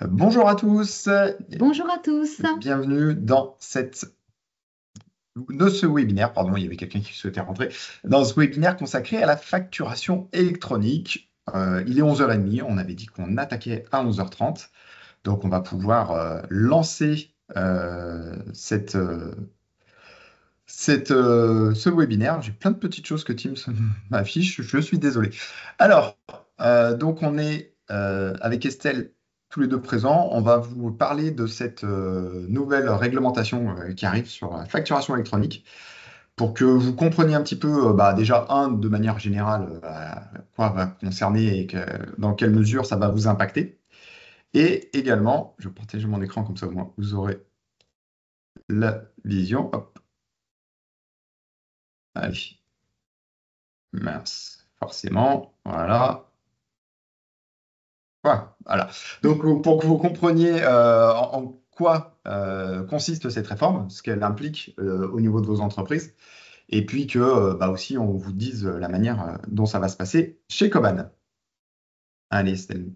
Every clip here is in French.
Bonjour à tous, Bonjour à tous. bienvenue dans ce webinaire, pardon, il y avait quelqu'un qui souhaitait rentrer, dans ce webinaire consacré à la facturation électronique. Il est 11h30, on avait dit qu'on attaquait à 11h30, donc on va pouvoir lancer ce webinaire. J'ai plein de petites choses que Teams m'affiche, je suis désolé. Alors, donc on est avec Estelle tous les deux présents. On va vous parler de cette nouvelle réglementation qui arrive sur la facturation électronique pour que vous compreniez un petit peu, déjà, de manière générale, quoi va concerner et dans quelle mesure ça va vous impacter. Et également, je vais partager mon écran comme ça, au moins, vous aurez la vision. Hop, allez. Mince, forcément, voilà. Voilà. Donc, pour que vous compreniez en quoi consiste cette réforme, ce qu'elle implique au niveau de vos entreprises, et puis que aussi on vous dise la manière dont ça va se passer chez Coban. Allez, Estelle.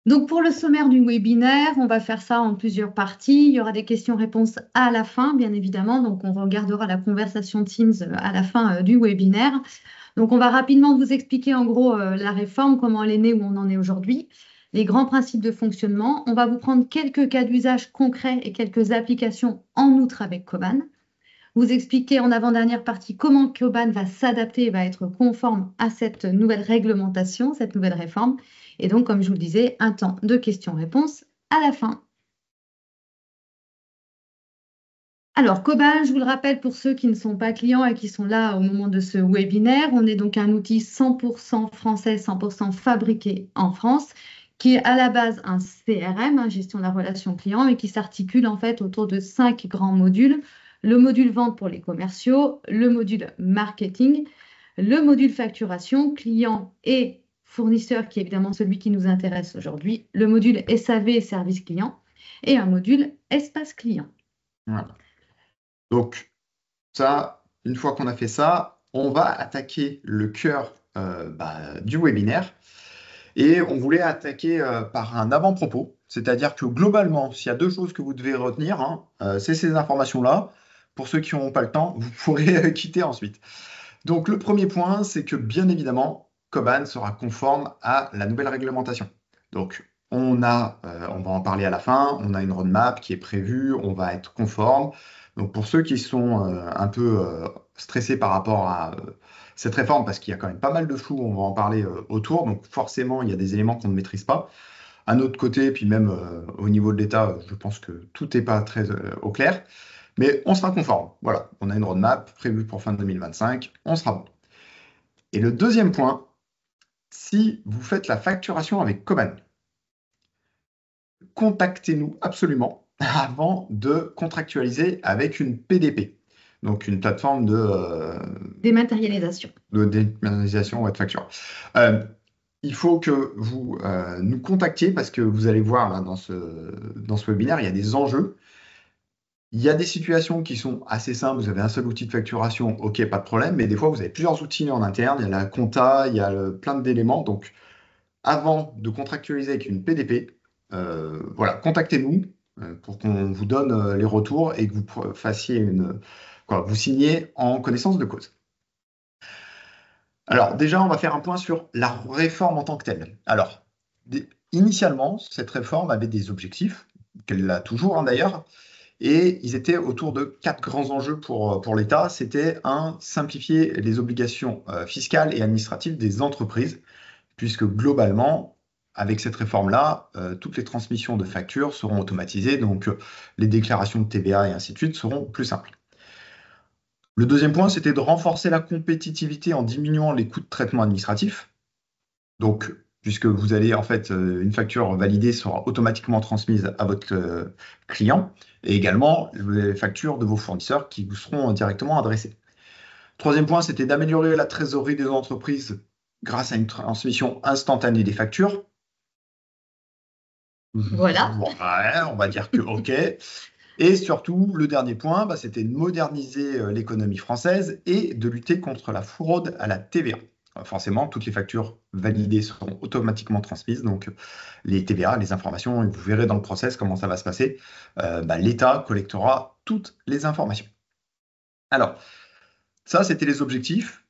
Donc pour le sommaire du webinaire, on va faire ça en plusieurs parties. Il y aura des questions-réponses à la fin, bien évidemment. Donc on regardera la conversation Teams à la fin du webinaire. Donc on va rapidement vous expliquer en gros la réforme, comment elle est née, où on en est aujourd'hui, les grands principes de fonctionnement. On va vous prendre quelques cas d'usage concrets et quelques applications en outre avec Coban. Vous expliquer en avant-dernière partie comment Coban va s'adapter et va être conforme à cette nouvelle réglementation, cette nouvelle réforme. Et donc, comme je vous le disais, un temps de questions-réponses à la fin. Alors, Coban, je vous le rappelle pour ceux qui ne sont pas clients et qui sont là au moment de ce webinaire, on est donc un outil 100% français, 100% fabriqué en France, qui est à la base un CRM, gestion de la relation client, et qui s'articule en fait autour de 5 grands modules. Le module vente pour les commerciaux, le module marketing, le module facturation, client et fournisseur, qui est évidemment celui qui nous intéresse aujourd'hui, le module SAV, service client, et un module espace client. Voilà. Donc, ça, une fois qu'on a fait ça, on va attaquer le cœur du webinaire. Et on voulait attaquer par un avant-propos, c'est-à-dire que globalement, s'il y a deux choses que vous devez retenir, c'est ces informations-là. Pour ceux qui n'ont pas le temps, vous pourrez quitter ensuite. Donc le premier point, c'est que bien évidemment, Coban sera conforme à la nouvelle réglementation. Donc on va en parler à la fin, on a une roadmap qui est prévue, on va être conforme. Donc pour ceux qui sont un peu stressés par rapport à cette réforme, parce qu'il y a quand même pas mal de flou, on va en parler autour. Donc forcément, il y a des éléments qu'on ne maîtrise pas. À notre côté, puis même au niveau de l'État, je pense que tout n'est pas très au clair. Mais on sera conforme. Voilà, on a une roadmap prévue pour fin 2025, on sera bon. Et le deuxième point, si vous faites la facturation avec Coban, contactez-nous absolument avant de contractualiser avec une PDP, donc une plateforme Dématérialisation. de dématérialisation de facture. Euh, il faut que vous nous contactiez parce que vous allez voir là, dans ce webinaire, il y a des enjeux. Il y a des situations qui sont assez simples. Vous avez un seul outil de facturation, ok, pas de problème. Mais des fois, vous avez plusieurs outils en interne. Il y a la compta, il y a plein d'éléments. Donc, avant de contractualiser avec une PDP, voilà, contactez-nous pour qu'on vous donne les retours et que vous fassiez vous signiez en connaissance de cause. Alors, déjà, on va faire un point sur la réforme en tant que telle. Alors, initialement, cette réforme avait des objectifs, qu'elle a toujours d'ailleurs, et ils étaient autour de quatre grands enjeux pour l'État. C'était simplifier les obligations fiscales et administratives des entreprises, puisque globalement, avec cette réforme-là, toutes les transmissions de factures seront automatisées, donc les déclarations de TVA et ainsi de suite seront plus simples. Le deuxième point, c'était de renforcer la compétitivité en diminuant les coûts de traitement administratif. Donc, puisque vous allez, en fait, une facture validée sera automatiquement transmise à votre client et également les factures de vos fournisseurs qui vous seront directement adressées. Troisième point, c'était d'améliorer la trésorerie des entreprises grâce à une transmission instantanée des factures. Voilà. Ouais, on va dire que OK. Et surtout, le dernier point, c'était de moderniser l'économie française et de lutter contre la fraude à la TVA. forcément, toutes les factures validées seront automatiquement transmises. Donc, les TVA, les informations, et vous verrez dans le process comment ça va se passer. L'État collectera toutes les informations. Alors, ça, c'était les objectifs.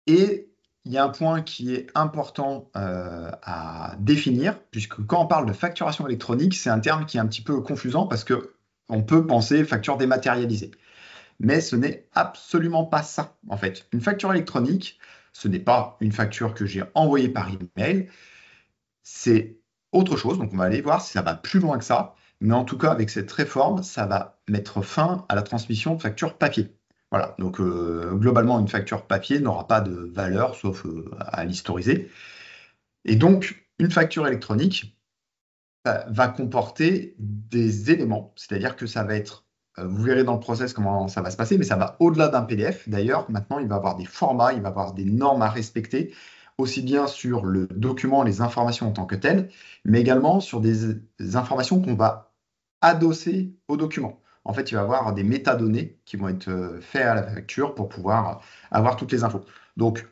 Et il y a un point qui est important à définir, puisque quand on parle de facturation électronique, c'est un terme qui est un petit peu confusant parce que on peut penser facture dématérialisée. Mais ce n'est absolument pas ça, en fait. Une facture électronique, ce n'est pas une facture que j'ai envoyée par email, c'est autre chose. Donc, on va aller voir si ça va plus loin que ça. Mais en tout cas, avec cette réforme, ça va mettre fin à la transmission de factures papier. Voilà. Donc, globalement, une facture papier n'aura pas de valeur, sauf à l'historiser. Et donc, une facture électronique va comporter des éléments. C'est-à-dire que ça va être, vous verrez dans le process comment ça va se passer, mais ça va au-delà d'un PDF. D'ailleurs, maintenant, il va avoir des formats, il va avoir des normes à respecter, aussi bien sur le document, les informations en tant que telles, mais également sur des informations qu'on va adosser au document. En fait, il va y avoir des métadonnées qui vont être faites à la facture pour pouvoir avoir toutes les infos. Donc,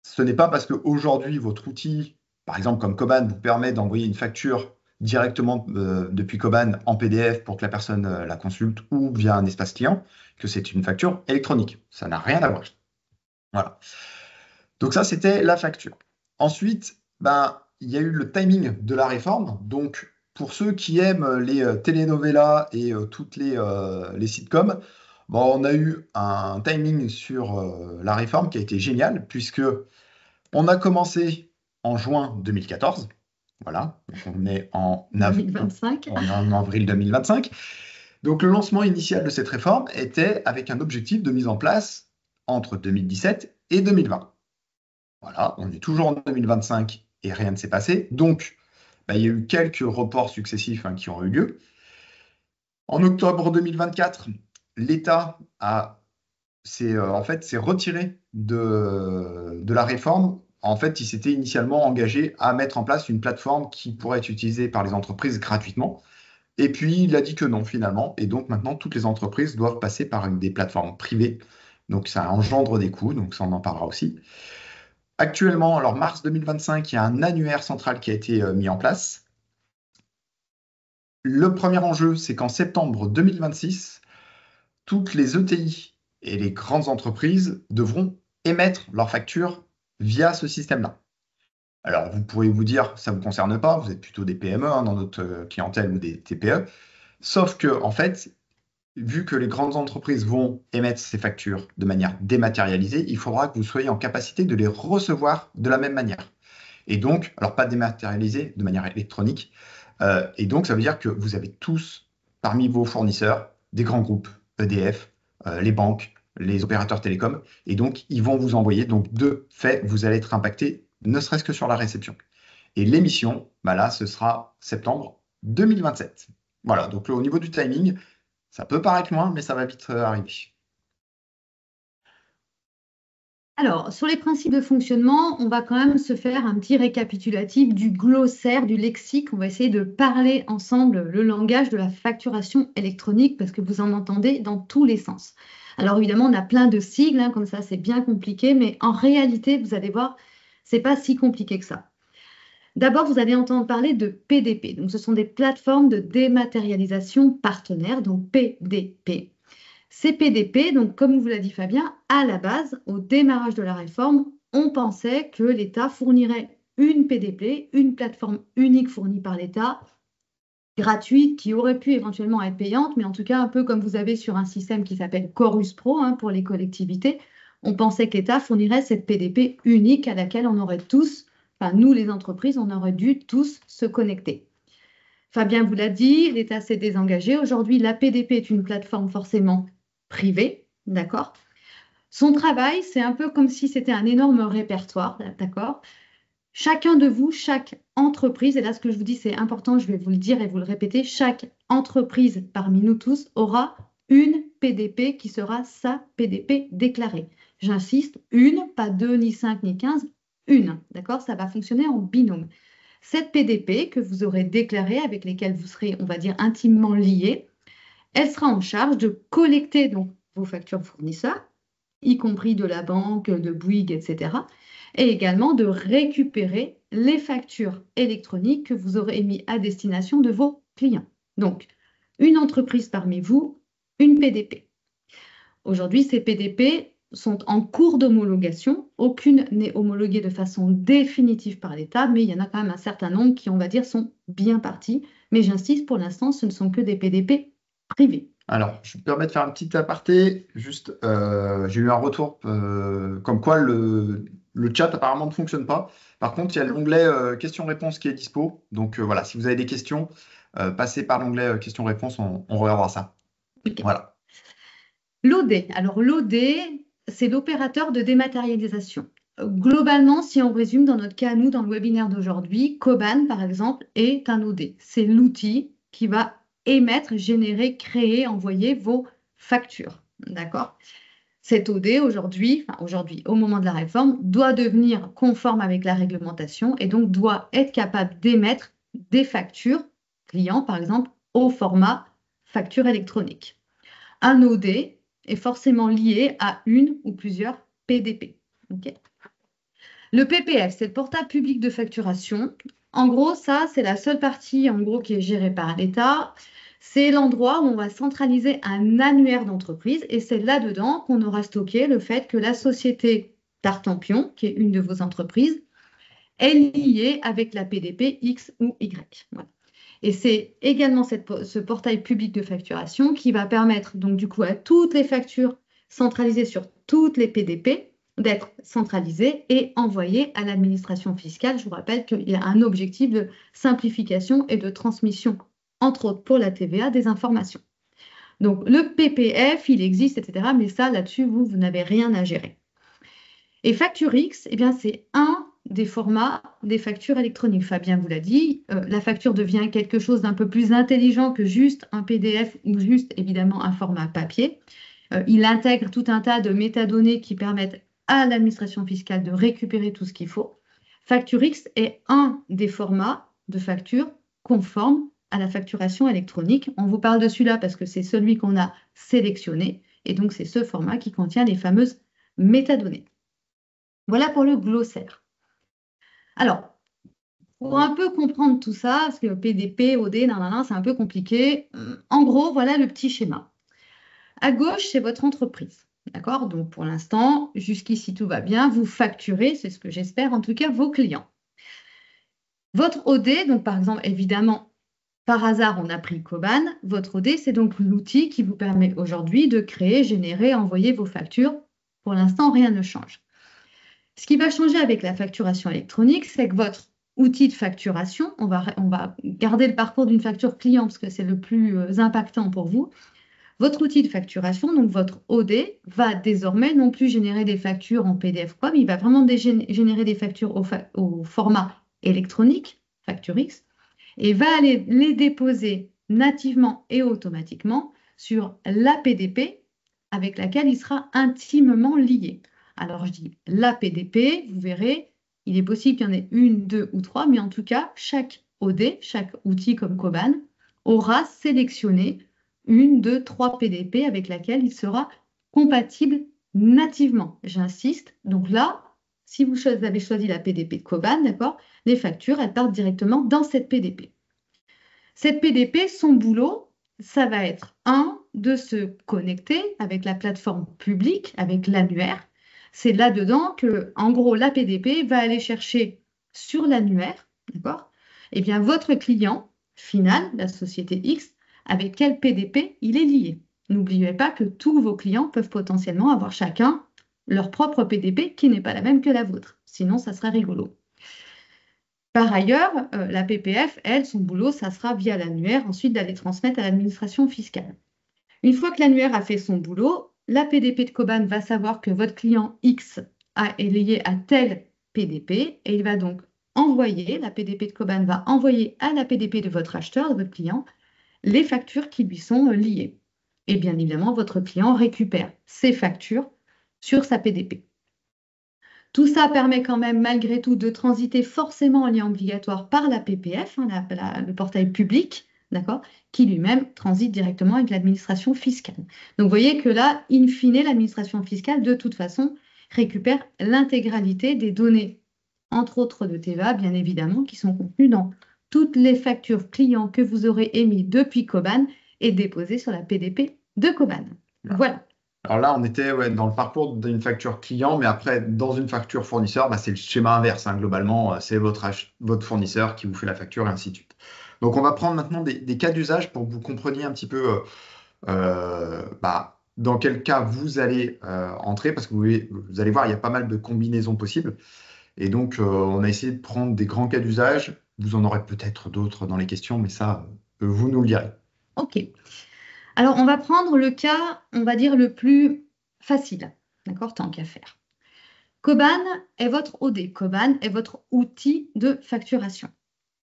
ce n'est pas parce qu'aujourd'hui, votre outil, par exemple comme Coban, vous permet d'envoyer une facture directement depuis Coban en PDF pour que la personne la consulte ou via un espace client que c'est une facture électronique. Ça n'a rien à voir. Voilà. Donc ça, c'était la facture. Ensuite, il y a eu le timing de la réforme. Donc, pour ceux qui aiment les telenovelas et toutes les sitcoms, on a eu un timing sur la réforme qui a été génial, puisque on a commencé en juin 2014. Voilà, donc on est en 2025. on est en avril 2025. Donc le lancement initial de cette réforme était avec un objectif de mise en place entre 2017 et 2020. Voilà, on est toujours en 2025 et rien ne s'est passé. Donc, il y a eu quelques reports successifs qui ont eu lieu. En octobre 2024, l'État s'est retiré de la réforme. En fait, il s'était initialement engagé à mettre en place une plateforme qui pourrait être utilisée par les entreprises gratuitement. Et puis, il a dit que non, finalement. Et donc, maintenant, toutes les entreprises doivent passer par des plateformes privées. Donc, ça engendre des coûts. Donc, ça, on en parlera aussi. Actuellement, alors mars 2025, il y a un annuaire central qui a été mis en place. Le premier enjeu, c'est qu'en septembre 2026, toutes les ETI et les grandes entreprises devront émettre leurs factures via ce système-là. Alors, vous pourrez vous dire, ça ne vous concerne pas, vous êtes plutôt des PME dans notre clientèle ou des TPE. Sauf que, en fait, vu que les grandes entreprises vont émettre ces factures de manière dématérialisée, il faudra que vous soyez en capacité de les recevoir de la même manière. Et donc, alors pas dématérialisée, de manière électronique. Et donc, ça veut dire que vous avez tous, parmi vos fournisseurs, des grands groupes, EDF, les banques, les opérateurs télécoms. Et donc, ils vont vous envoyer. Donc, de fait, vous allez être impacté, ne serait-ce que sur la réception. Et l'émission, là, ce sera septembre 2027. Voilà, donc au niveau du timing, ça peut paraître loin, mais ça va vite arriver. Alors, sur les principes de fonctionnement, on va quand même se faire un petit récapitulatif du glossaire, du lexique. On va essayer de parler ensemble le langage de la facturation électronique parce que vous en entendez dans tous les sens. Alors évidemment, on a plein de sigles, comme ça c'est bien compliqué, mais en réalité, vous allez voir, c'est pas si compliqué que ça. D'abord, vous allez entendre parler de PDP. Donc, ce sont des plateformes de dématérialisation partenaires, donc PDP. Ces PDP, donc comme vous l'a dit Fabien, à la base, au démarrage de la réforme, on pensait que l'État fournirait une PDP, une plateforme unique fournie par l'État, gratuite, qui aurait pu éventuellement être payante, mais en tout cas un peu comme vous avez sur un système qui s'appelle Chorus Pro pour les collectivités. On pensait que l'État fournirait cette PDP unique à laquelle on aurait tous, enfin nous les entreprises, on aurait dû tous se connecter. Fabien vous l'a dit, l'État s'est désengagé. Aujourd'hui, la PDP est une plateforme forcément privée, d'accord? Son travail, c'est un peu comme si c'était un énorme répertoire, d'accord? Chacun de vous, chaque entreprise, et là ce que je vous dis c'est important, je vais vous le dire et vous le répéter, chaque entreprise parmi nous tous aura une PDP qui sera sa PDP déclarée. J'insiste, une, pas deux, ni cinq, ni 15, une, d'accord? Ça va fonctionner en binôme. Cette PDP que vous aurez déclarée, avec lesquelles vous serez, on va dire, intimement liés, elle sera en charge de collecter donc vos factures fournisseurs y compris de la banque, de Bouygues, etc. Et également de récupérer les factures électroniques que vous aurez mis à destination de vos clients. Donc, une entreprise parmi vous, une PDP. Aujourd'hui, ces PDP sont en cours d'homologation. Aucune n'est homologuée de façon définitive par l'État, mais il y en a quand même un certain nombre qui, on va dire, sont bien partis. Mais j'insiste, pour l'instant, ce ne sont que des PDP privés. Alors, je me permets de faire un petit aparté. Juste, j'ai eu un retour comme quoi le chat apparemment ne fonctionne pas. Par contre, il y a l'onglet questions-réponses qui est dispo. Donc voilà, si vous avez des questions, passez par l'onglet questions-réponses, on regardera ça. Okay. Voilà. L'OD. Alors, l'OD, c'est l'opérateur de dématérialisation. Globalement, si on résume dans notre cas, nous, dans le webinaire d'aujourd'hui, Coban, par exemple, est un OD. C'est l'outil qui va émettre, générer, créer, envoyer vos factures. D'accord? Cet OD, aujourd'hui, au moment de la réforme, doit devenir conforme avec la réglementation et donc doit être capable d'émettre des factures clients, par exemple, au format facture électronique. Un OD est forcément lié à une ou plusieurs PDP. Okay. Le PPF, c'est le portail public de facturation. En gros, ça, c'est la seule partie en gros qui est gérée par l'État. C'est l'endroit où on va centraliser un annuaire d'entreprise et c'est là-dedans qu'on aura stocké le fait que la société Tartampion, qui est une de vos entreprises, est liée avec la PDP X ou Y. Voilà. Et c'est également ce portail public de facturation qui va permettre donc du coup à toutes les factures centralisées sur toutes les PDP d'être centralisées et envoyées à l'administration fiscale. Je vous rappelle qu'il y a un objectif de simplification et de transmission, entre autres pour la TVA, des informations. Donc le PPF, il existe, etc. Mais ça, là-dessus, vous n'avez rien à gérer. Et FactureX, eh bien, c'est un des formats des factures électroniques. Fabien vous l'a dit, la facture devient quelque chose d'un peu plus intelligent que juste un PDF ou juste évidemment un format papier. Il intègre tout un tas de métadonnées qui permettent à l'administration fiscale de récupérer tout ce qu'il faut. FactureX est un des formats de facture conformes à la facturation électronique. On vous parle de celui-là parce que c'est celui qu'on a sélectionné et donc c'est ce format qui contient les fameuses métadonnées. Voilà pour le glossaire. Alors, pour un peu comprendre tout ça, parce que PDP, OD, c'est un peu compliqué, en gros, voilà le petit schéma. À gauche, c'est votre entreprise. D'accord? Donc, pour l'instant, jusqu'ici, tout va bien. Vous facturez, c'est ce que j'espère, en tout cas, vos clients. Votre OD, donc par exemple, évidemment, par hasard, on a pris Coban. Votre OD, c'est donc l'outil qui vous permet aujourd'hui de créer, générer, envoyer vos factures. Pour l'instant, rien ne change. Ce qui va changer avec la facturation électronique, c'est que votre outil de facturation, on va garder le parcours d'une facture client parce que c'est le plus impactant pour vous. Votre outil de facturation, donc votre OD, va désormais non plus générer des factures en PDF, mais il va vraiment générer des factures au format électronique, FactureX, et va aller les déposer nativement et automatiquement sur la PDP avec laquelle il sera intimement lié. Alors, je dis la PDP, vous verrez, il est possible qu'il y en ait une, deux ou trois, mais en tout cas, chaque OD, chaque outil comme Coban, aura sélectionné une, deux, trois PDP avec laquelle il sera compatible nativement. J'insiste. Donc là, si vous avez choisi la PDP de Coban, d'accord, les factures, elles partent directement dans cette PDP. Cette PDP, son boulot, ça va être de se connecter avec la plateforme publique, avec l'annuaire. C'est là-dedans que, en gros, la PDP va aller chercher sur l'annuaire, d'accord? Eh bien, votre client final, la société X, avec quel PDP il est lié. N'oubliez pas que tous vos clients peuvent potentiellement avoir chacun leur propre PDP qui n'est pas la même que la vôtre. Sinon, ça serait rigolo. Par ailleurs, la PPF, elle, son boulot, ça sera via l'annuaire, ensuite d'aller transmettre à l'administration fiscale. Une fois que l'annuaire a fait son boulot, la PDP de Coban va savoir que votre client X est lié à tel PDP et il va donc envoyer, la PDP de Coban va envoyer à la PDP de votre acheteur, de votre client, les factures qui lui sont liées. Et bien évidemment, votre client récupère ces factures sur sa PDP. Tout ça permet quand même, malgré tout, de transiter forcément en lien obligatoire par la PPF, le portail public d'accord, qui lui-même transite directement avec l'administration fiscale. Donc, vous voyez que là, in fine, l'administration fiscale, de toute façon, récupère l'intégralité des données, entre autres de TVA, bien évidemment, qui sont contenues dans toutes les factures clients que vous aurez émises depuis Coban et déposées sur la PDP de Coban. Voilà. Alors là, on était dans le parcours d'une facture client, mais après, dans une facture fournisseur, c'est le schéma inverse, hein. Globalement, c'est votre fournisseur qui vous fait la facture et ainsi de suite. Donc, on va prendre maintenant des cas d'usage pour que vous compreniez un petit peu dans quel cas vous allez entrer, parce que vous allez voir, il y a pas mal de combinaisons possibles. Et donc, on a essayé de prendre des grands cas d'usage. Vous en aurez peut-être d'autres dans les questions, mais ça, vous nous le direz. OK. Alors, on va prendre le cas, on va dire, le plus facile, d'accord, tant qu'à faire. Coban est votre OD, Coban est votre outil de facturation.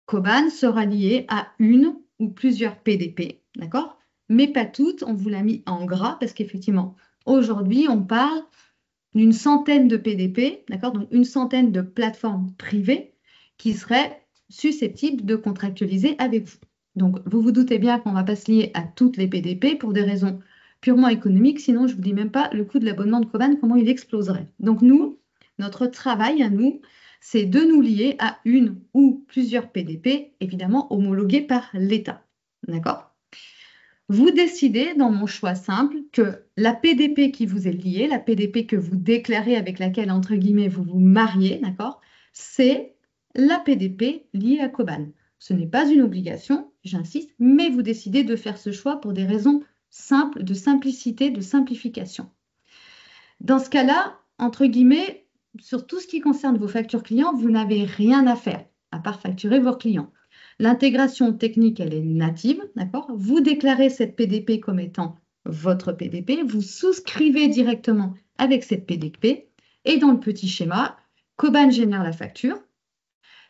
Coban sera lié à une ou plusieurs PDP, d'accord? Mais pas toutes, on vous l'a mis en gras parce qu'effectivement, aujourd'hui, on parle d'une centaine de PDP, d'accord? Donc, une centaine de plateformes privées qui seraient susceptibles de contractualiser avec vous. Donc, vous vous doutez bien qu'on ne va pas se lier à toutes les PDP pour des raisons purement économiques, sinon je ne vous dis même pas le coût de l'abonnement de Coban, comment il exploserait. Donc, nous, notre travail à nous, c'est de nous lier à une ou plusieurs PDP, évidemment homologuées par l'État. D'accord? Vous décidez, dans mon choix simple, que la PDP qui vous est liée, la PDP que vous déclarez avec laquelle, entre guillemets, vous vous mariez, d'accord, c'est la PDP liée à Coban. Ce n'est pas une obligation, j'insiste, mais vous décidez de faire ce choix pour des raisons simples, de simplicité, de simplification. Dans ce cas-là, entre guillemets, sur tout ce qui concerne vos factures clients, vous n'avez rien à faire, à part facturer vos clients. L'intégration technique, elle est native, d'accord? Vous déclarez cette PDP comme étant votre PDP, vous souscrivez directement avec cette PDP et dans le petit schéma, Coban génère la facture.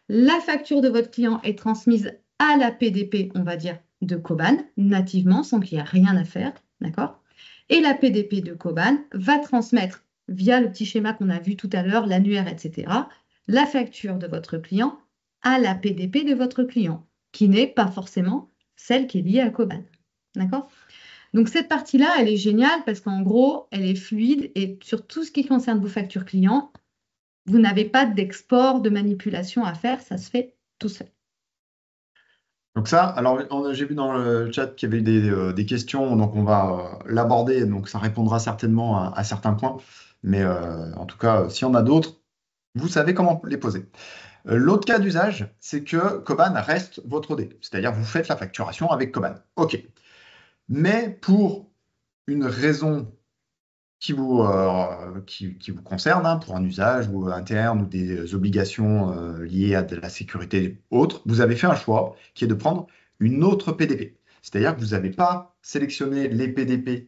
La facture de votre client est transmise à la PDP, on va dire, de Coban, nativement, sans qu'il y ait rien à faire, d'accord? Et la PDP de Coban va transmettre, via le petit schéma qu'on a vu tout à l'heure, l'annuaire, etc., la facture de votre client à la PDP de votre client, qui n'est pas forcément celle qui est liée à Coban. D'accord? Donc cette partie-là, elle est géniale parce qu'en gros, elle est fluide et sur tout ce qui concerne vos factures clients, vous n'avez pas d'export, de manipulation à faire, ça se fait tout seul. Donc ça, alors j'ai vu dans le chat qu'il y avait des questions, donc on va l'aborder, donc ça répondra certainement à certains points, mais en tout cas, s'il y en a d'autres, vous savez comment les poser. L'autre cas d'usage, c'est que Coban reste votre OD, c'est-à-dire vous faites la facturation avec Coban. OK. Mais pour une raison qui vous concerne, hein, pour un usage ou interne ou des obligations liées à de la sécurité autre, vous avez fait un choix qui est de prendre une autre PDP. C'est-à-dire que vous n'avez pas sélectionné les PDP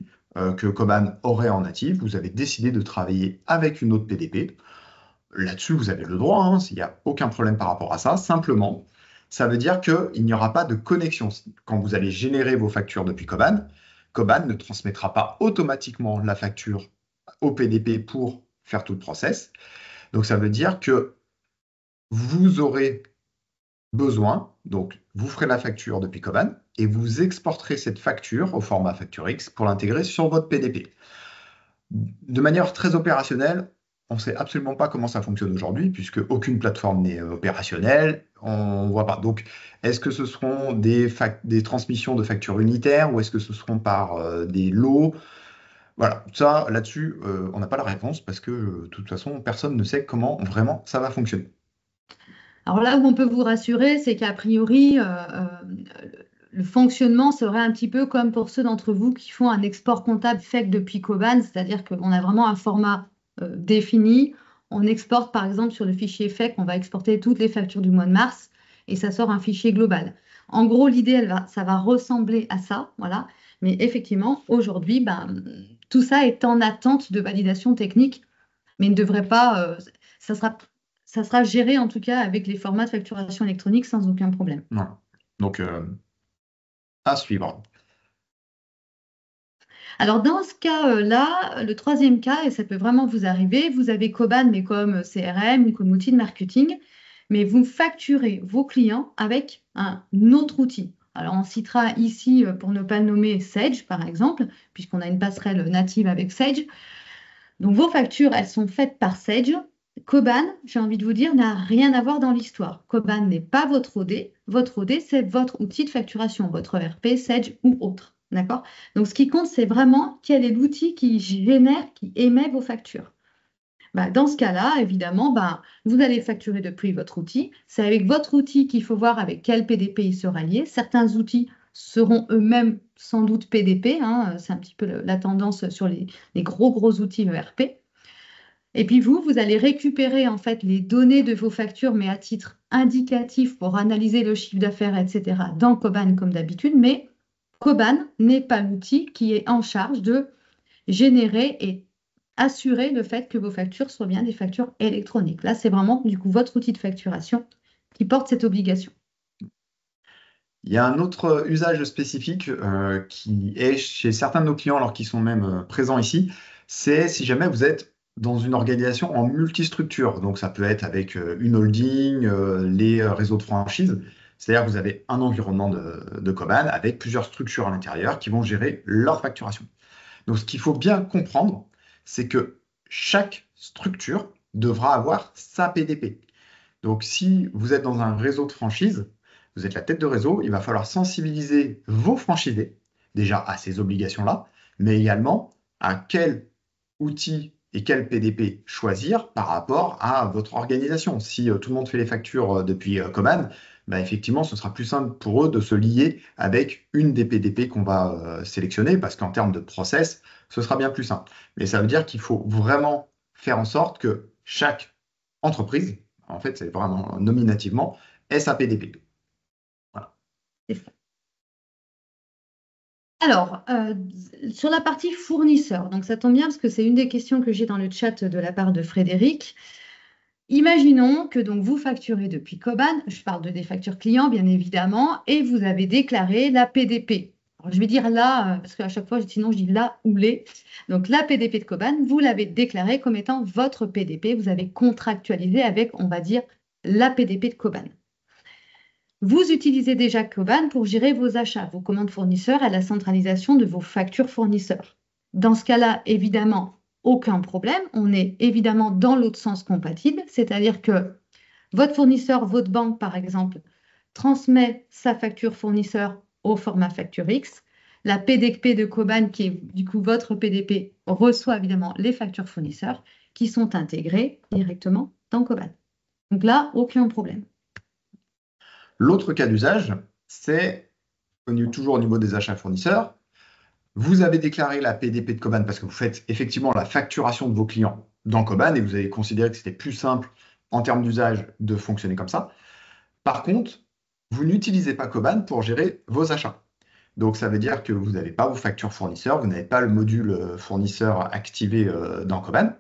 que Coban aurait en natif, vous avez décidé de travailler avec une autre PDP. Là-dessus, vous avez le droit, hein, il n'y a aucun problème par rapport à ça. Simplement, ça veut dire qu'il n'y aura pas de connexion. Quand vous allez générer vos factures depuis Coban, Coban ne transmettra pas automatiquement la facture au PDP pour faire tout le process. Donc, ça veut dire que vous aurez besoin, donc vous ferez la facture depuis Coban et vous exporterez cette facture au format facture X pour l'intégrer sur votre PDP. De manière très opérationnelle, on ne sait absolument pas comment ça fonctionne aujourd'hui, puisque aucune plateforme n'est opérationnelle. On ne voit pas. Donc, est-ce que ce seront des transmissions de factures unitaires ou est-ce que ce seront par des lots? Voilà, ça, là-dessus, on n'a pas la réponse parce que, de toute façon, personne ne sait comment vraiment ça va fonctionner. Alors là où on peut vous rassurer, c'est qu'a priori, le fonctionnement serait un petit peu comme pour ceux d'entre vous qui font un export comptable fait depuis Coban, c'est-à-dire qu'on a vraiment un format défini. On exporte par exemple sur le fichier FEC, on va exporter toutes les factures du mois de mars et ça sort un fichier global. En gros, l'idée, ça va ressembler à ça, voilà. Mais effectivement, aujourd'hui, tout ça est en attente de validation technique, mais ne devrait pas, ça sera géré en tout cas avec les formats de facturation électronique sans aucun problème. Voilà. Donc, à suivre. Alors dans ce cas-là, le troisième cas, et ça peut vraiment vous arriver, vous avez Coban mais comme CRM ou comme outil de marketing, mais vous facturez vos clients avec un autre outil. Alors, on citera ici, pour ne pas le nommer, Sage, par exemple, puisqu'on a une passerelle native avec Sage. Donc, vos factures, elles sont faites par Sage. Koban, j'ai envie de vous dire, n'a rien à voir dans l'histoire. Koban n'est pas votre OD. Votre OD, c'est votre outil de facturation, votre ERP, Sage ou autre. D'accord? Donc, ce qui compte, c'est vraiment quel est l'outil qui génère, qui émet vos factures. Bah, dans ce cas-là, évidemment, bah, vous allez facturer depuis votre outil. C'est avec votre outil qu'il faut voir avec quel PDP il sera lié. Certains outils seront eux-mêmes sans doute PDP, hein, c'est un petit peu la tendance sur les gros outils ERP. Et puis vous allez récupérer en fait les données de vos factures, mais à titre indicatif pour analyser le chiffre d'affaires, etc., dans Koban comme d'habitude. Mais Koban n'est pas l'outil qui est en charge de générer et assurer le fait que vos factures soient bien des factures électroniques. Là, c'est vraiment du coup votre outil de facturation qui porte cette obligation. Il y a un autre usage spécifique qui est chez certains de nos clients, alors qu'ils sont même présents ici, c'est si jamais vous êtes dans une organisation en multistructure. Donc, ça peut être avec une holding, les réseaux de franchise. C'est-à-dire que vous avez un environnement de Koban avec plusieurs structures à l'intérieur qui vont gérer leur facturation. Donc, ce qu'il faut bien comprendre, c'est que chaque structure devra avoir sa PDP. Donc, si vous êtes dans un réseau de franchise, vous êtes la tête de réseau, il va falloir sensibiliser vos franchisés, déjà à ces obligations-là, mais également à quel outil et quel PDP choisir par rapport à votre organisation. Si tout le monde fait les factures depuis Koban, bah, effectivement, ce sera plus simple pour eux de se lier avec une des PDP qu'on va sélectionner, parce qu'en termes de process, ce sera bien plus simple. Mais ça veut dire qu'il faut vraiment faire en sorte que chaque entreprise, en fait, c'est vraiment nominativement, ait sa PDP. Voilà. C'est ça. Alors, sur la partie fournisseur, donc ça tombe bien parce que c'est une des questions que j'ai dans le chat de la part de Frédéric. Imaginons que donc vous facturez depuis Koban, je parle de des factures clients bien évidemment, et vous avez déclaré la PDP. Alors, je vais dire là, parce qu'à chaque fois, sinon je dis là ou les. Donc la PDP de Koban, vous l'avez déclarée comme étant votre PDP, vous avez contractualisé avec, on va dire, la PDP de Koban. Vous utilisez déjà Koban pour gérer vos achats, vos commandes fournisseurs et la centralisation de vos factures fournisseurs. Dans ce cas-là, évidemment, aucun problème. On est évidemment dans l'autre sens compatible, c'est-à-dire que votre fournisseur, votre banque par exemple, transmet sa facture fournisseur au format facture X. La PDP de Koban, qui est du coup votre PDP, reçoit évidemment les factures fournisseurs qui sont intégrées directement dans Koban. Donc là, aucun problème. L'autre cas d'usage, c'est toujours au niveau des achats fournisseurs. Vous avez déclaré la PDP de Koban parce que vous faites effectivement la facturation de vos clients dans Koban et vous avez considéré que c'était plus simple en termes d'usage de fonctionner comme ça. Par contre, vous n'utilisez pas Koban pour gérer vos achats. Donc, ça veut dire que vous n'avez pas vos factures fournisseurs, vous n'avez pas le module fournisseur activé dans Koban.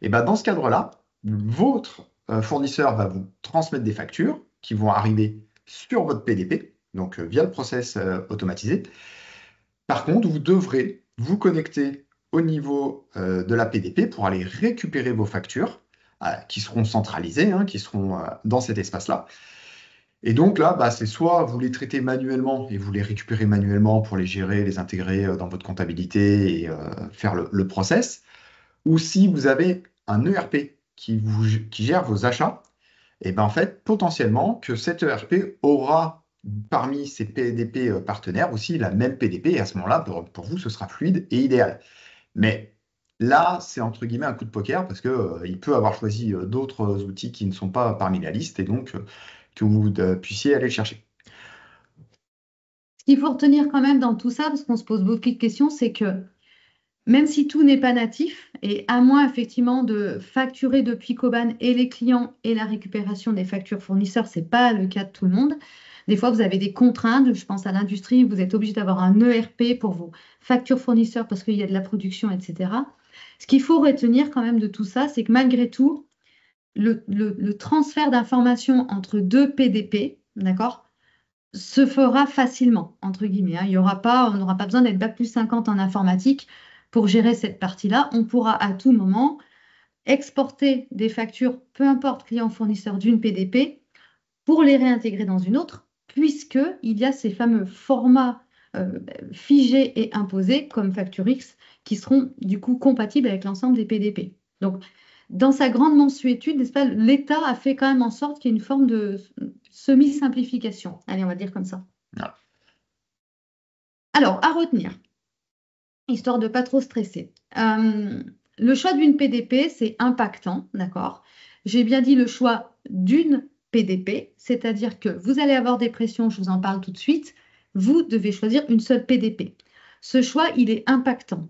Et ben, dans ce cadre-là, votre fournisseur va vous transmettre des factures qui vont arriver sur votre PDP, donc via le process automatisé. Par contre, vous devrez vous connecter au niveau de la PDP pour aller récupérer vos factures qui seront centralisées, hein, qui seront dans cet espace-là. Et donc là, bah, c'est soit vous les traitez manuellement et vous les récupérez manuellement pour les gérer, les intégrer dans votre comptabilité et faire le process, ou si vous avez un ERP qui gère vos achats, et ben en fait, potentiellement, que cet ERP aura parmi ses PDP partenaires aussi la même PDP, et à ce moment-là, pour vous, ce sera fluide et idéal. Mais là, c'est entre guillemets un coup de poker parce qu'il peut avoir choisi d'autres outils qui ne sont pas parmi la liste, et donc que vous puissiez aller le chercher. Ce qu'il faut retenir quand même dans tout ça, parce qu'on se pose beaucoup de questions, c'est que même si tout n'est pas natif, et à moins effectivement de facturer depuis Koban et les clients et la récupération des factures fournisseurs, ce n'est pas le cas de tout le monde. Des fois, vous avez des contraintes, je pense à l'industrie, vous êtes obligé d'avoir un ERP pour vos factures fournisseurs parce qu'il y a de la production, etc. Ce qu'il faut retenir quand même de tout ça, c'est que malgré tout, le transfert d'informations entre deux PDP, d'accord, se fera facilement, entre guillemets, hein. On n'aura pas besoin d'être bac plus 50 en informatique pour gérer cette partie-là. On pourra à tout moment exporter des factures, peu importe client fournisseur d'une PDP, pour les réintégrer dans une autre, puisque puisqu'il y a ces fameux formats figés et imposés comme Facture X qui seront du coup compatibles avec l'ensemble des PDP. Donc, dans sa grande mansuétude, n'est-ce pas, l'État a fait quand même en sorte qu'il y ait une forme de semi-simplification. Allez, on va dire comme ça. Voilà. Alors, à retenir, histoire de ne pas trop stresser. Le choix d'une PDP, c'est impactant, d'accord? J'ai bien dit le choix d'une PDP, c'est-à-dire que vous allez avoir des pressions, je vous en parle tout de suite, vous devez choisir une seule PDP. Ce choix, il est impactant.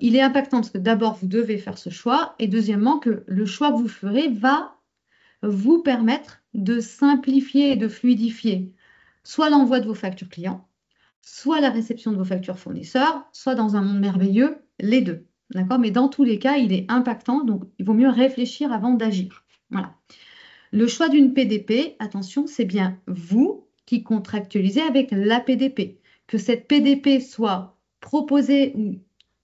Il est impactant parce que d'abord, vous devez faire ce choix et deuxièmement, que le choix que vous ferez va vous permettre de simplifier et de fluidifier soit l'envoi de vos factures clients, soit la réception de vos factures fournisseurs, soit dans un monde merveilleux, les deux. D'accord? Mais dans tous les cas, il est impactant, donc il vaut mieux réfléchir avant d'agir. Voilà. Le choix d'une PDP, attention, c'est bien vous qui contractualisez avec la PDP. Que cette PDP soit proposée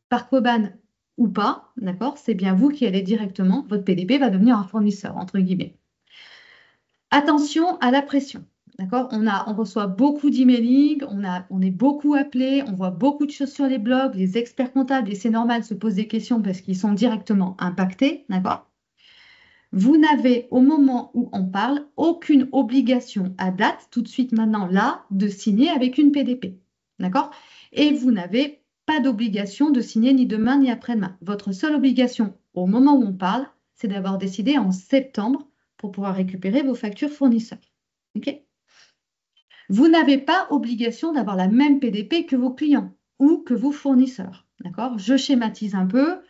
par Coban ou pas, d'accord? C'est bien vous qui allez directement, votre PDP va devenir un fournisseur, entre guillemets. Attention à la pression. D'accord? On reçoit beaucoup d'emailing, on est beaucoup appelé, on voit beaucoup de choses sur les blogs, les experts comptables, et c'est normal, se posent des questions parce qu'ils sont directement impactés. D'accord? Vous n'avez, au moment où on parle, aucune obligation à date, tout de suite maintenant, là, de signer avec une PDP. D'accord? Et vous n'avez pas d'obligation de signer ni demain ni après-demain. Votre seule obligation, au moment où on parle, c'est d'avoir décidé en septembre pour pouvoir récupérer vos factures fournisseurs. OK? Vous n'avez pas obligation d'avoir la même PDP que vos clients ou que vos fournisseurs. D'accord? Je schématise un peu.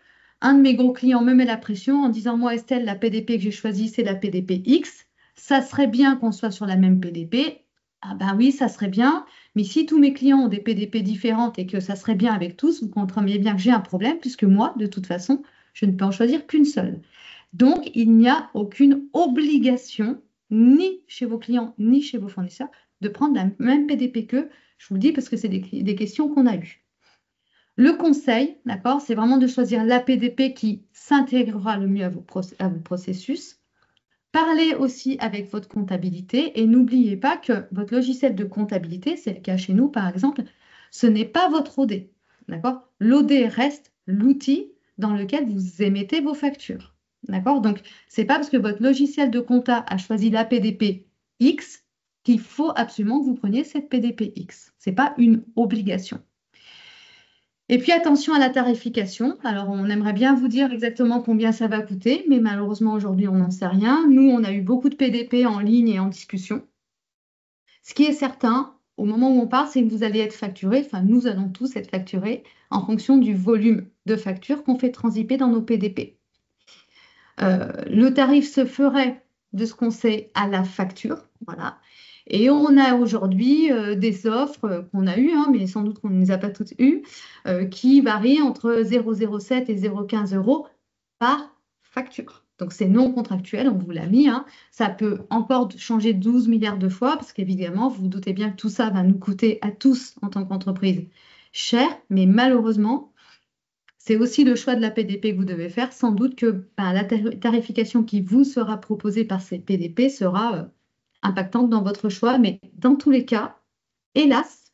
Un de mes gros clients me met la pression en disant, moi, Estelle, la PDP que j'ai choisie, c'est la PDP X. Ça serait bien qu'on soit sur la même PDP. Ah ben oui, ça serait bien. Mais si tous mes clients ont des PDP différentes et que ça serait bien avec tous, vous comprenez bien que j'ai un problème puisque moi, de toute façon, je ne peux en choisir qu'une seule. Donc, il n'y a aucune obligation, ni chez vos clients, ni chez vos fournisseurs, de prendre la même PDP qu'eux. Je vous le dis parce que c'est des questions qu'on a eues. Le conseil, d'accord, c'est vraiment de choisir la PDP qui s'intégrera le mieux à vos processus. Parlez aussi avec votre comptabilité et n'oubliez pas que votre logiciel de comptabilité, c'est le cas chez nous par exemple, ce n'est pas votre OD. D'accord? L'OD reste l'outil dans lequel vous émettez vos factures. D'accord? Donc, ce n'est pas parce que votre logiciel de compta a choisi la PDP X qu'il faut absolument que vous preniez cette PDP X. Ce n'est pas une obligation. Et puis attention à la tarification. Alors, on aimerait bien vous dire exactement combien ça va coûter, mais malheureusement, aujourd'hui, on n'en sait rien. Nous, on a eu beaucoup de PDP en ligne et en discussion. Ce qui est certain, au moment où on parle, c'est que vous allez être facturé, enfin, nous allons tous être facturés en fonction du volume de factures qu'on fait transiper dans nos PDP. Le tarif se ferait de ce qu'on sait à la facture, voilà. Et on a aujourd'hui des offres qu'on a eues, hein, mais sans doute qu'on ne les a pas toutes eues, qui varient entre 0,07 et 0,15 euros par facture. Donc c'est non contractuel, on vous l'a mis, hein. Ça peut encore changer 12 milliards de fois, parce qu'évidemment, vous vous doutez bien que tout ça va nous coûter à tous en tant qu'entreprise cher, mais malheureusement, c'est aussi le choix de la PDP que vous devez faire. Sans doute que la tarification qui vous sera proposée par ces PDP sera impactante dans votre choix, mais dans tous les cas, hélas,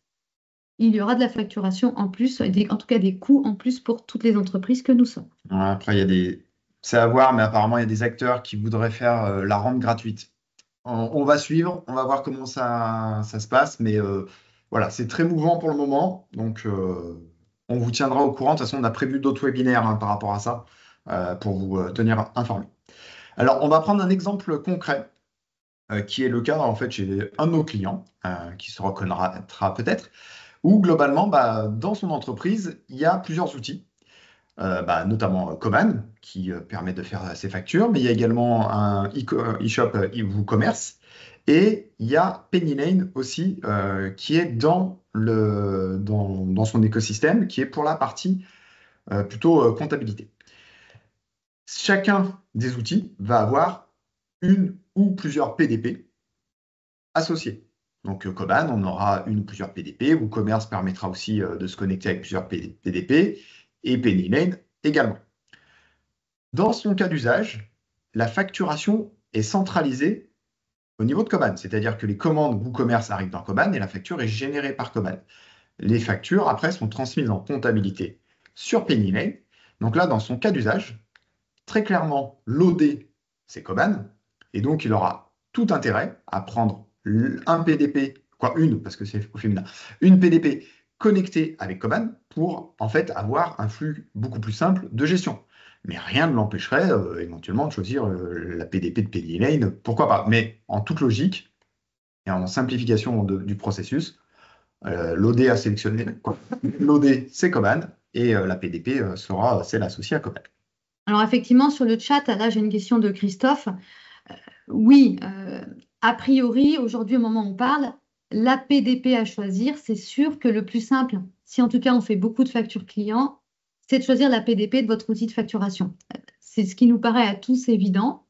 il y aura de la facturation en plus, en tout cas des coûts en plus pour toutes les entreprises que nous sommes. Après, il y a des... C'est à voir, mais apparemment, il y a des acteurs qui voudraient faire la rendre gratuite. On va suivre, on va voir comment ça se passe, mais voilà, c'est très mouvant pour le moment, donc on vous tiendra au courant. De toute façon, on a prévu d'autres webinaires par rapport à ça pour vous tenir informés. Alors, on va prendre un exemple concret qui est le cas en fait chez un de nos clients qui se reconnaîtra peut-être, où globalement, dans son entreprise, il y a plusieurs outils. Notamment Coban, qui permet de faire ses factures, mais il y a également un e-shop WooCommerce, et il y a Pennylane aussi, qui est dans son écosystème, qui est pour la partie plutôt comptabilité. Chacun des outils va avoir une ou plusieurs PDP associés. Donc Coban, on aura une ou plusieurs PDP, WooCommerce permettra aussi de se connecter avec plusieurs PDP, et Pennylane également. Dans son cas d'usage, la facturation est centralisée au niveau de Koban. C'est-à-dire que les commandes WooCommerce arrivent dans Koban et la facture est générée par Koban. Les factures, après, sont transmises en comptabilité sur Pennylane. Donc là, dans son cas d'usage, très clairement, l'OD, c'est Koban. Et donc, il aura tout intérêt à prendre un PDP, parce que c'est au féminin, une PDP connectée avec Koban pour, en fait, avoir un flux beaucoup plus simple de gestion. Mais rien ne l'empêcherait éventuellement de choisir la PDP de Pennylane, pourquoi pas. Mais en toute logique et en simplification du processus, l'OD a sélectionné, l'OD c'est Koban et la PDP sera celle associée à Koban. Alors effectivement, sur le chat, là j'ai une question de Christophe. Oui, a priori, aujourd'hui au moment où on parle, la PDP à choisir, c'est sûr que le plus simple, si en tout cas on fait beaucoup de factures clients, c'est de choisir la PDP de votre outil de facturation. C'est ce qui nous paraît à tous évident.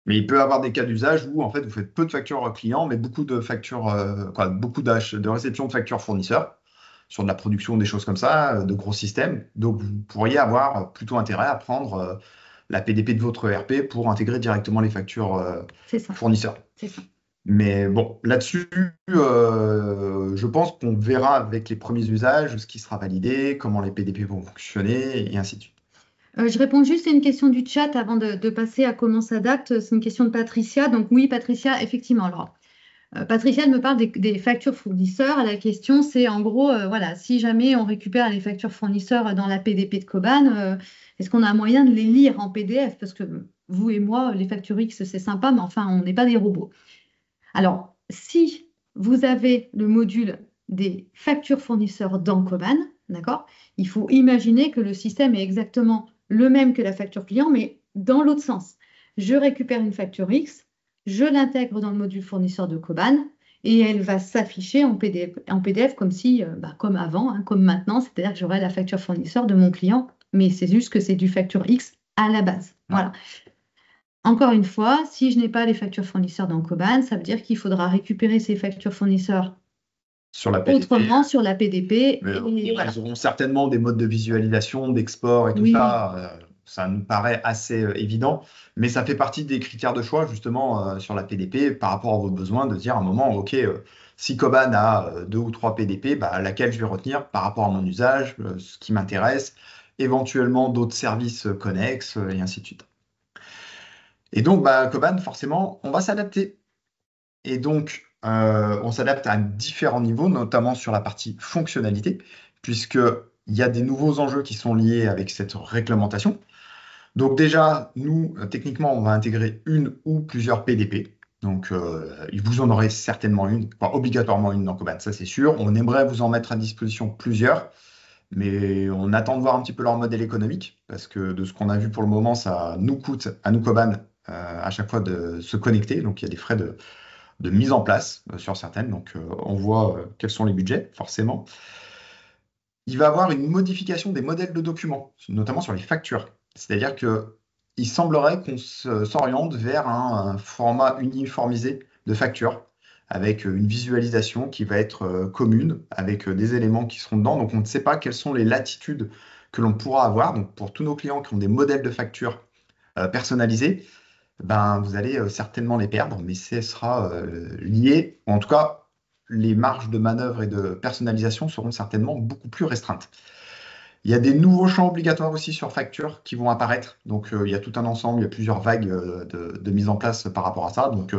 Mais il peut y avoir des cas d'usage où en fait vous faites peu de factures clients, mais beaucoup de factures, beaucoup de réception de factures fournisseurs sur de la production, des choses comme ça, de gros systèmes. Donc vous pourriez avoir plutôt intérêt à prendre la PDP de votre ERP pour intégrer directement les factures fournisseurs. C'est ça. Mais bon, là-dessus, je pense qu'on verra avec les premiers usages ce qui sera validé, comment les PDP vont fonctionner et ainsi de suite. Je réponds juste à une question du chat avant de passer à comment s'adapte. C'est une question de Patricia. Donc oui, Patricia, effectivement. Alors, Patricia, elle me parle des factures fournisseurs. La question, c'est en gros, voilà, si jamais on récupère les factures fournisseurs dans la PDP de Koban, est-ce qu'on a un moyen de les lire en PDF? Parce que vous et moi, les factures X, c'est sympa, mais enfin, on n'est pas des robots. Alors, si vous avez le module des factures fournisseurs dans Koban, d'accord, il faut imaginer que le système est exactement le même que la facture client, mais dans l'autre sens. Je récupère une facture X, je l'intègre dans le module fournisseur de Koban et elle va s'afficher en PDF comme si, comme avant, hein, comme maintenant, c'est-à-dire que j'aurai la facture fournisseur de mon client, mais c'est juste que c'est du facture X à la base. Voilà. Encore une fois, si je n'ai pas les factures fournisseurs dans Koban, ça veut dire qu'il faudra récupérer ces factures fournisseurs sur la PDP. Autrement sur la PDP. Ils auront certainement des modes de visualisation, d'export et tout ça. Ça nous paraît assez évident, mais ça fait partie des critères de choix justement sur la PDP par rapport à vos besoins, de dire à un moment, OK, si Koban a 2 ou 3 PDP, laquelle je vais retenir par rapport à mon usage, ce qui m'intéresse, éventuellement d'autres services connexes et ainsi de suite. Et donc, Koban, forcément, on va s'adapter. Et donc, on s'adapte à différents niveaux, notamment sur la partie fonctionnalité, puisqu'il y a des nouveaux enjeux qui sont liés avec cette réglementation. Donc déjà, nous, techniquement, on va intégrer une ou plusieurs PDP. Donc, vous en aurez certainement une, obligatoirement une dans Koban, ça c'est sûr. On aimerait vous en mettre à disposition plusieurs, mais on attend de voir un petit peu leur modèle économique, parce que de ce qu'on a vu pour le moment, ça nous coûte, à nous Koban, à chaque fois de se connecter. Donc, il y a des frais de mise en place sur certaines. Donc, on voit quels sont les budgets, forcément. Il va y avoir une modification des modèles de documents, notamment sur les factures. C'est-à-dire qu'il semblerait qu'on s'oriente vers un format uniformisé de facture, avec une visualisation qui va être commune, avec des éléments qui seront dedans. Donc, on ne sait pas quelles sont les latitudes que l'on pourra avoir. Donc, pour tous nos clients qui ont des modèles de facture personnalisés, vous allez certainement les perdre, mais ce sera lié, ou en tout cas, les marges de manœuvre et de personnalisation seront certainement beaucoup plus restreintes. Il y a des nouveaux champs obligatoires aussi sur facture qui vont apparaître. Donc, il y a tout un ensemble, il y a plusieurs vagues de mise en place par rapport à ça. Donc,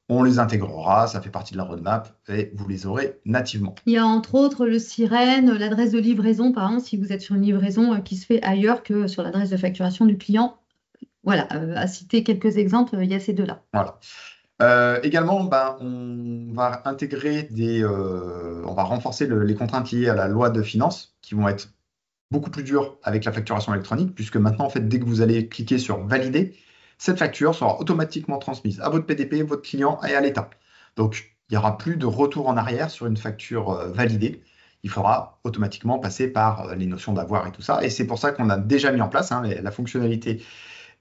on les intégrera, ça fait partie de la roadmap et vous les aurez nativement. Il y a entre autres le sirène, l'adresse de livraison, par exemple, si vous êtes sur une livraison qui se fait ailleurs que sur l'adresse de facturation du client. Voilà, à citer quelques exemples, il y a ces deux-là. Voilà. Également, on va intégrer on va renforcer les contraintes liées à la loi de finances qui vont être beaucoup plus dures avec la facturation électronique, puisque maintenant, en fait, dès que vous allez cliquer sur valider, cette facture sera automatiquement transmise à votre PDP, votre client et à l'État. Donc, il n'y aura plus de retour en arrière sur une facture validée. Il faudra automatiquement passer par les notions d'avoir et tout ça. Et c'est pour ça qu'on a déjà mis en place la fonctionnalité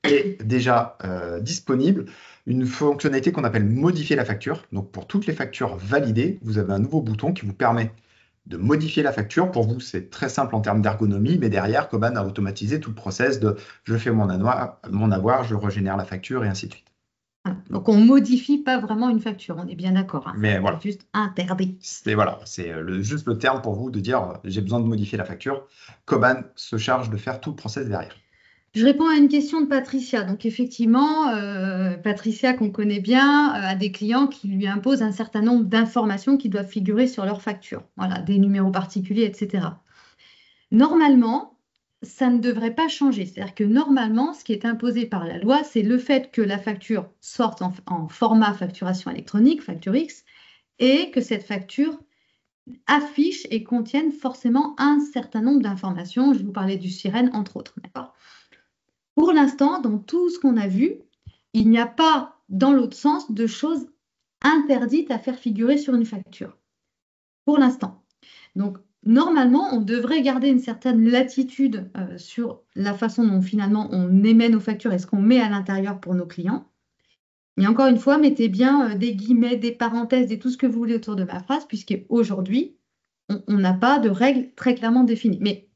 est déjà disponible, une fonctionnalité qu'on appelle modifier la facture. Donc pour toutes les factures validées, vous avez un nouveau bouton qui vous permet de modifier la facture. Pour vous, c'est très simple en termes d'ergonomie, mais derrière, Koban a automatisé tout le process de je fais mon avoir, je régénère la facture et ainsi de suite. Voilà. Donc, on ne modifie pas vraiment une facture, on est bien d'accord, hein. Mais Ça voilà, est juste interdit. c'est juste le terme pour vous de dire j'ai besoin de modifier la facture. Coban se charge de faire tout le process derrière. Je réponds à une question de Patricia. Donc, effectivement, Patricia, qu'on connaît bien, a des clients qui lui imposent un certain nombre d'informations qui doivent figurer sur leur facture. Voilà, des numéros particuliers, etc. Normalement, ça ne devrait pas changer. C'est-à-dire que normalement, ce qui est imposé par la loi, c'est le fait que la facture sorte en format facturation électronique, facture X, et que cette facture affiche et contienne forcément un certain nombre d'informations. Je vais vous parler du sirène, entre autres. D'accord. Pour l'instant, dans tout ce qu'on a vu, il n'y a pas, dans l'autre sens, de choses interdites à faire figurer sur une facture. Pour l'instant. Donc, normalement, on devrait garder une certaine latitude sur la façon dont finalement on émet nos factures et ce qu'on met à l'intérieur pour nos clients. Et encore une fois, mettez bien des guillemets, des parenthèses et tout ce que vous voulez autour de ma phrase, puisqu'aujourd'hui, on n'a pas de règles très clairement définies. Mais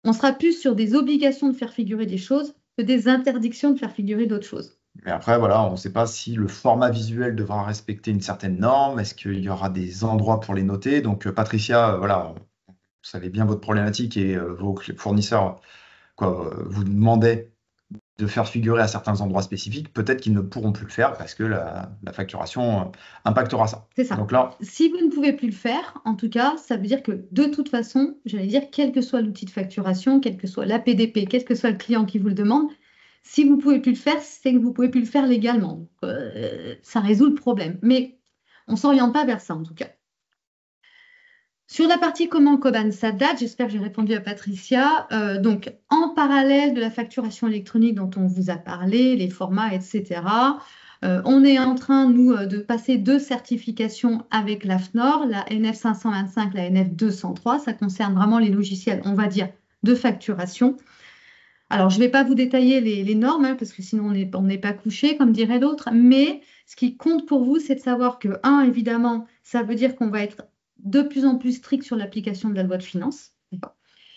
on sera plus sur des obligations de faire figurer des choses que des interdictions de faire figurer d'autres choses. Mais après, voilà, on ne sait pas si le format visuel devra respecter une certaine norme. Est-ce qu'il y aura des endroits pour les noter? Donc, Patricia, voilà, vous savez bien votre problématique et vos fournisseurs vous demandaient de faire figurer à certains endroits spécifiques. Peut-être qu'ils ne pourront plus le faire parce que la facturation impactera ça. C'est ça. Donc là, Si vous ne pouvez plus le faire, en tout cas, ça veut dire que de toute façon, j'allais dire, quel que soit l'outil de facturation, quel que soit l'APDP, quel que soit le client qui vous le demande, si vous ne pouvez plus le faire, c'est que vous ne pouvez plus le faire légalement. Donc, ça résout le problème. Mais on ne s'oriente pas vers ça, en tout cas. Sur la partie comment Coban, ça date, j'espère que j'ai répondu à Patricia. Donc, en parallèle de la facturation électronique dont on vous a parlé, les formats, etc., on est en train, nous, de passer 2 certifications avec l'AFNOR, la NF 525, la NF 203. Ça concerne vraiment les logiciels, on va dire, de facturation. Alors, je ne vais pas vous détailler les normes, hein, parce que sinon on n'est pas couché, comme dirait l'autre, mais ce qui compte pour vous, c'est de savoir que, un, évidemment, ça veut dire qu'on va être de plus en plus strict sur l'application de la loi de finances.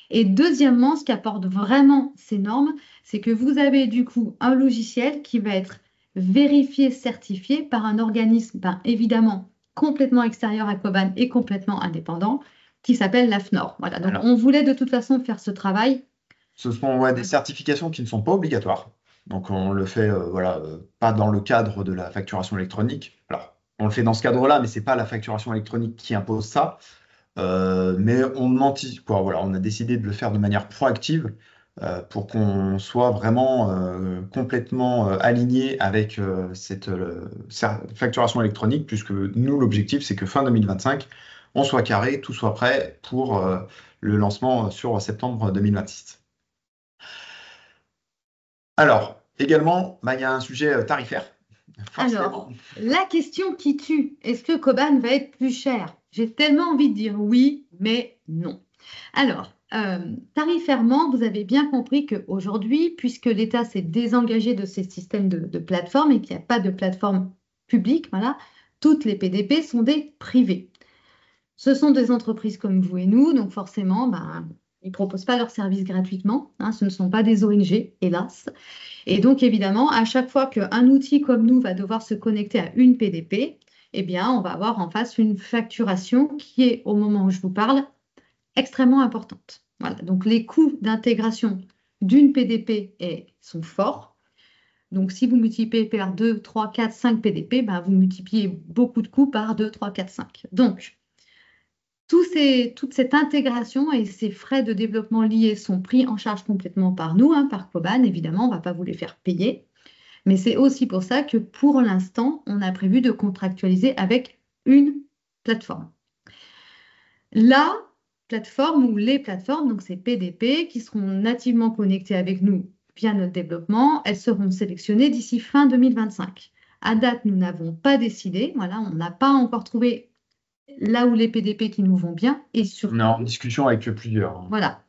Et deuxièmement, ce qui apporte vraiment ces normes, c'est que vous avez du coup un logiciel qui va être vérifié, certifié par un organisme, ben, évidemment, complètement extérieur à Coban et complètement indépendant, qui s'appelle l'AFNOR. Voilà, donc alors, on voulait de toute façon faire ce travail. ce sont des certifications qui ne sont pas obligatoires. Donc, on le fait voilà, pas dans le cadre de la facturation électronique. Alors, on le fait dans ce cadre-là, mais ce n'est pas la facturation électronique qui impose ça. Mais on anticipe, quoi. Voilà, on a décidé de le faire de manière proactive pour qu'on soit vraiment complètement aligné avec cette facturation électronique, puisque nous, l'objectif, c'est que fin 2025, on soit carré, tout soit prêt pour le lancement sur septembre 2026. Alors, également, bah, il y a un sujet tarifaire, forcément. Alors, la question qui tue, est-ce que Coban va être plus cher? J'ai tellement envie de dire oui, mais non. Alors, tarifairement, vous avez bien compris qu'aujourd'hui, puisque l'État s'est désengagé de ces systèmes de plateformes et qu'il n'y a pas de plateforme publique, voilà, toutes les PDP sont des privés. Ce sont des entreprises comme vous et nous, donc forcément, ben, ils ne proposent pas leurs services gratuitement, hein, ce ne sont pas des ONG, hélas. Et donc, évidemment, à chaque fois qu'un outil comme nous va devoir se connecter à une PDP, eh bien, on va avoir en face une facturation qui est, au moment où je vous parle, extrêmement importante. Voilà. Donc, les coûts d'intégration d'une PDP sont forts. Donc, si vous multipliez par 2, 3, 4, 5 PDP, ben, vous multipliez beaucoup de coûts par 2, 3, 4, 5. Donc, toute cette intégration et ces frais de développement liés sont pris en charge complètement par nous, hein, par Coban. Évidemment, on ne va pas vous les faire payer. Mais c'est aussi pour ça que pour l'instant, on a prévu de contractualiser avec une plateforme. La plateforme ou les plateformes, donc ces PDP, qui seront nativement connectées avec nous via notre développement, elles seront sélectionnées d'ici fin 2025. À date, nous n'avons pas décidé. Voilà, on n'a pas encore trouvé là où les PDP qui nous vont bien. Et surtout, On est en discussion avec plusieurs. voilà.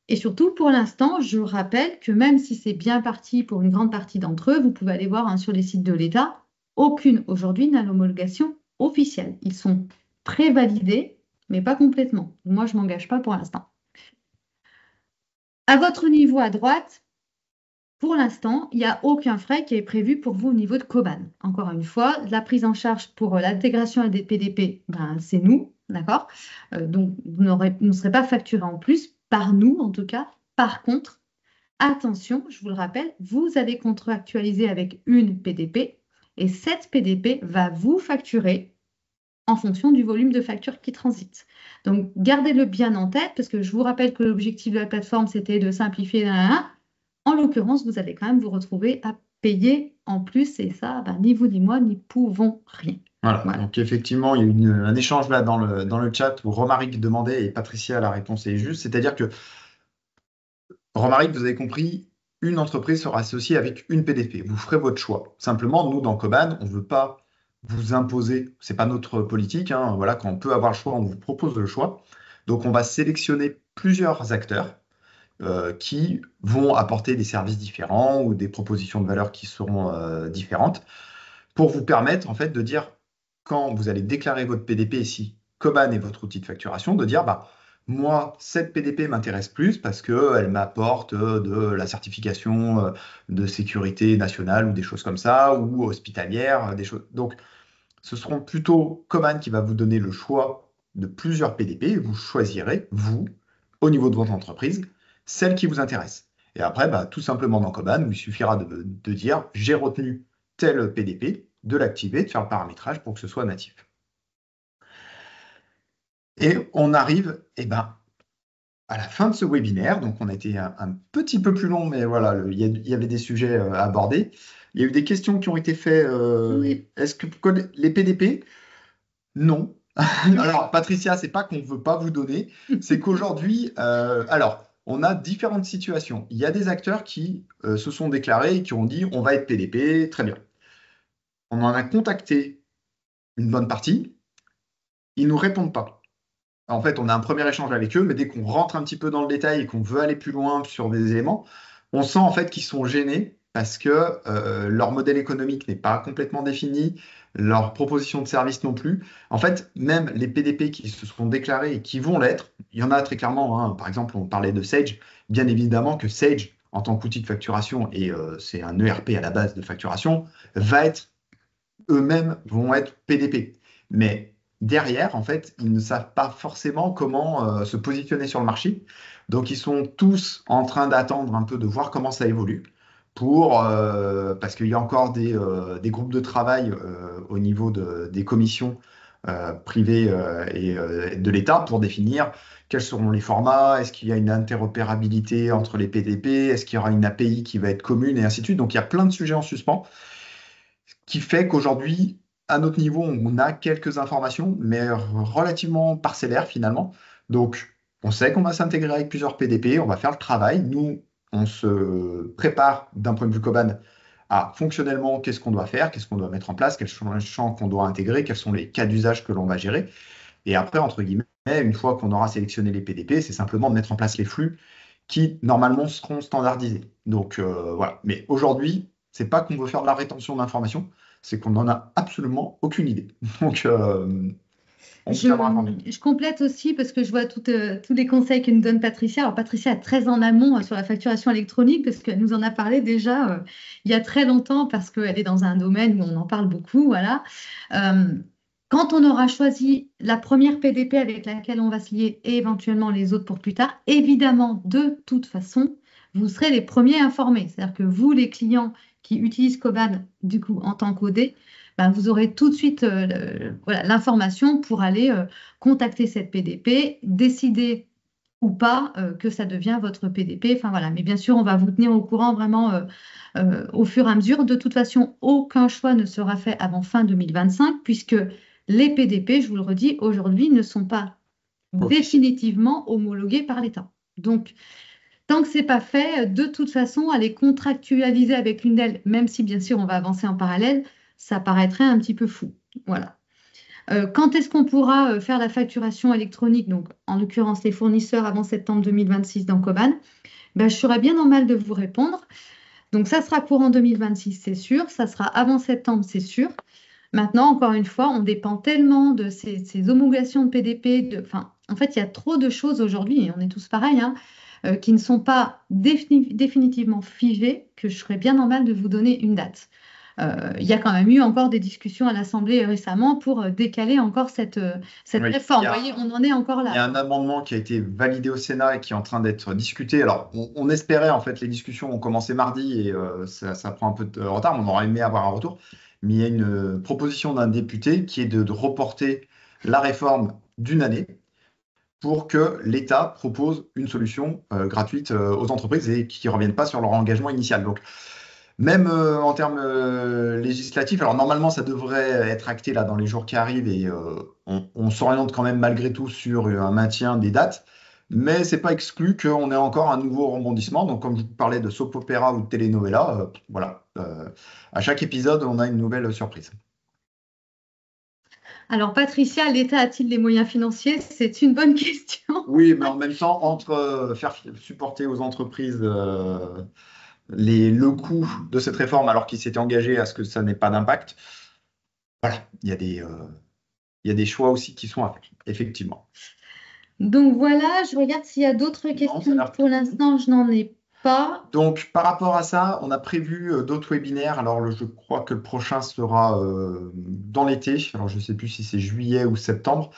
Et surtout, pour l'instant, je rappelle que même si c'est bien parti pour une grande partie d'entre eux, vous pouvez aller voir, hein, sur les sites de l'État, aucune aujourd'hui n'a l'homologation officielle. Ils sont pré-validés, mais pas complètement. Moi, je ne m'engage pas pour l'instant. À votre niveau à droite, Pour l'instant, il n'y a aucun frais qui est prévu pour vous au niveau de Coban. Encore une fois, la prise en charge pour l'intégration à des PDP, ben, c'est nous, d'accord? Donc, vous ne serez pas facturé en plus, par nous en tout cas. Par contre, attention, je vous le rappelle, vous allez contractualiser avec une PDP et cette PDP va vous facturer en fonction du volume de factures qui transite. Donc, gardez-le bien en tête parce que je vous rappelle que l'objectif de la plateforme, c'était de simplifier. En l'occurrence, vous allez quand même vous retrouver à payer en plus et ça, ben, ni vous ni moi n'y pouvons rien. Voilà. Voilà. Donc effectivement, il y a eu un échange là dans le chat où Romaric demandait et Patricia, la réponse est juste. C'est-à-dire que Romaric, vous avez compris, une entreprise sera associée avec une PDP. Vous ferez votre choix. Simplement, nous, dans Coban, on ne veut pas vous imposer. Ce n'est pas notre politique, hein. Voilà, quand on peut avoir le choix, on vous propose le choix. Donc, on va sélectionner plusieurs acteurs qui vont apporter des services différents ou des propositions de valeur qui seront différentes pour vous permettre, en fait, de dire, quand vous allez déclarer votre PDP ici, Coban est votre outil de facturation, de dire, bah, moi, cette PDP m'intéresse plus parce qu'elle m'apporte de la certification de sécurité nationale ou des choses comme ça, ou hospitalière, des choses. Donc, ce seront plutôt Coban qui va vous donner le choix de plusieurs PDP et vous choisirez, vous, au niveau de votre entreprise, celle qui vous intéresse. Et après, bah, tout simplement dans Coban, il suffira de dire, j'ai retenu tel PDP, de l'activer, de faire le paramétrage pour que ce soit natif. Et on arrive, eh ben, à la fin de ce webinaire, donc on a été un petit peu plus long, mais voilà, il y avait des sujets à aborder. Il y a eu des questions qui ont été faites. Oui. Est-ce que vous connaissez les PDP? Non. Alors, Patricia, c'est pas qu'on ne veut pas vous donner, c'est qu'aujourd'hui, alors, on a différentes situations. Il y a des acteurs qui se sont déclarés et qui ont dit on va être PDP, très bien. On en a contacté une bonne partie, ils ne nous répondent pas. En fait, on a un premier échange avec eux, mais dès qu'on rentre un petit peu dans le détail et qu'on veut aller plus loin sur des éléments, on sent en fait qu'ils sont gênés parce que leur modèle économique n'est pas complètement défini, leur proposition de service non plus. En fait, même les PDP qui se sont déclarés et qui vont l'être, il y en a très clairement, hein. Par exemple, on parlait de Sage, bien évidemment que Sage, en tant qu'outil de facturation, et c'est un ERP à la base de facturation, va être eux-mêmes vont être PDP. Mais derrière, en fait, ils ne savent pas forcément comment se positionner sur le marché. Donc, ils sont tous en train d'attendre un peu de voir comment ça évolue. Parce qu'il y a encore des groupes de travail au niveau des commissions privées et de l'État pour définir quels seront les formats, est-ce qu'il y a une interopérabilité entre les PDP, est-ce qu'il y aura une API qui va être commune et ainsi de suite. Donc il y a plein de sujets en suspens qui fait qu'aujourd'hui, à notre niveau, on a quelques informations, mais relativement parcellaires finalement. Donc, on sait qu'on va s'intégrer avec plusieurs PDP, on va faire le travail. Nous, on se prépare d'un point de vue Coban à fonctionnellement qu'est-ce qu'on doit faire, qu'est-ce qu'on doit mettre en place, quels sont les champs qu'on doit intégrer, quels sont les cas d'usage que l'on va gérer. Et après, entre guillemets, une fois qu'on aura sélectionné les PDP, c'est simplement de mettre en place les flux qui, normalement, seront standardisés. Donc, voilà. Mais aujourd'hui, c'est pas qu'on veut faire de la rétention d'informations, c'est qu'on n'en a absolument aucune idée. Donc, on vous tiendra informé. Je complète aussi parce que je vois tous les conseils que nous donne Patricia. Alors, Patricia est très en amont sur la facturation électronique parce qu'elle nous en a parlé déjà il y a très longtemps parce qu'elle est dans un domaine où on en parle beaucoup. Voilà. Euh, Quand on aura choisi la première PDP avec laquelle on va se lier et éventuellement les autres pour plus tard, évidemment, de toute façon, vous serez les premiers informés. C'est-à-dire que vous, les clients qui utilisent Coban, du coup, en tant qu'OD, ben, vous aurez tout de suite voilà, l'information pour aller contacter cette PDP, décider ou pas que ça devient votre PDP. Enfin, voilà. Mais bien sûr, on va vous tenir au courant vraiment au fur et à mesure. De toute façon, aucun choix ne sera fait avant fin 2025 puisque les PDP, je vous le redis, aujourd'hui ne sont pas définitivement homologués par l'État. Donc, tant que ce n'est pas fait, de toute façon, aller contractualiser avec l'une d'elles, même si bien sûr on va avancer en parallèle, ça paraîtrait un petit peu fou. Voilà. Quand est-ce qu'on pourra faire la facturation électronique, donc en l'occurrence les fournisseurs avant septembre 2026 dans Coban? Ben, je serais bien normal de vous répondre. Donc ça sera courant 2026, c'est sûr. Ça sera avant septembre, c'est sûr. Maintenant, encore une fois, on dépend tellement de ces homologations de PDP. Enfin, en fait, il y a trop de choses aujourd'hui, et on est tous pareils, hein. qui ne sont pas définitivement figées, que je serais bien normal de vous donner une date. Il y a quand même eu encore des discussions à l'Assemblée récemment pour décaler encore cette Oui, réforme. Vous voyez, on en est encore il y a là. un amendement qui a été validé au Sénat et qui est en train d'être discuté. Alors, on espérait, en fait, les discussions ont commencé mardi et ça prend un peu de retard, mais on aurait aimé avoir un retour. Mais il y a une proposition d'un député qui est de reporter la réforme d'une année pour que l'État propose une solution gratuite aux entreprises et qui ne reviennent pas sur leur engagement initial. Donc, même en termes législatifs, alors normalement ça devrait être acté là dans les jours qui arrivent et on s'oriente quand même malgré tout sur un maintien des dates, mais c'est pas exclu qu'on ait encore un nouveau rebondissement. Donc comme je vous parlais de soap opéra ou de telenovela, voilà, à chaque épisode on a une nouvelle surprise. Alors, Patricia, l'État a-t-il les moyens financiers? C'est une bonne question. Oui, mais en même temps, entre faire supporter aux entreprises le coût de cette réforme alors qu'ils s'étaient engagés à ce que ça n'ait pas d'impact, voilà, il y a des choix aussi qui sont à faire, effectivement. Donc voilà, je regarde s'il y a d'autres Non, ça a questions. l'air Pour tout bon. l'instant, je n'en ai pas. Donc, par rapport à ça, on a prévu d'autres webinaires. Alors, je crois que le prochain sera dans l'été. Alors, je ne sais plus si c'est juillet ou septembre.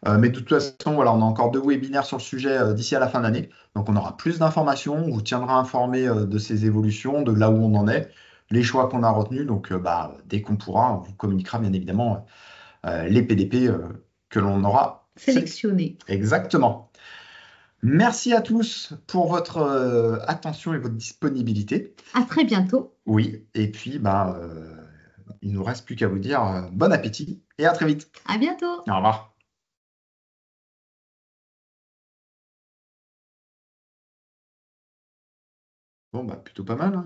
Mais de toute façon, voilà, on a encore 2 webinaires sur le sujet d'ici à la fin de l'année. Donc, on aura plus d'informations. On vous tiendra informé de ces évolutions, de là où on en est, les choix qu'on a retenus. Donc, dès qu'on pourra, on vous communiquera bien évidemment les PDP que l'on aura sélectionnés. Sélectionné. Exactement. Merci à tous pour votre attention et votre disponibilité. À très bientôt. Oui, et puis il ne nous reste plus qu'à vous dire bon appétit et à très vite. À bientôt. Au revoir. Bon, bah plutôt pas mal, hein.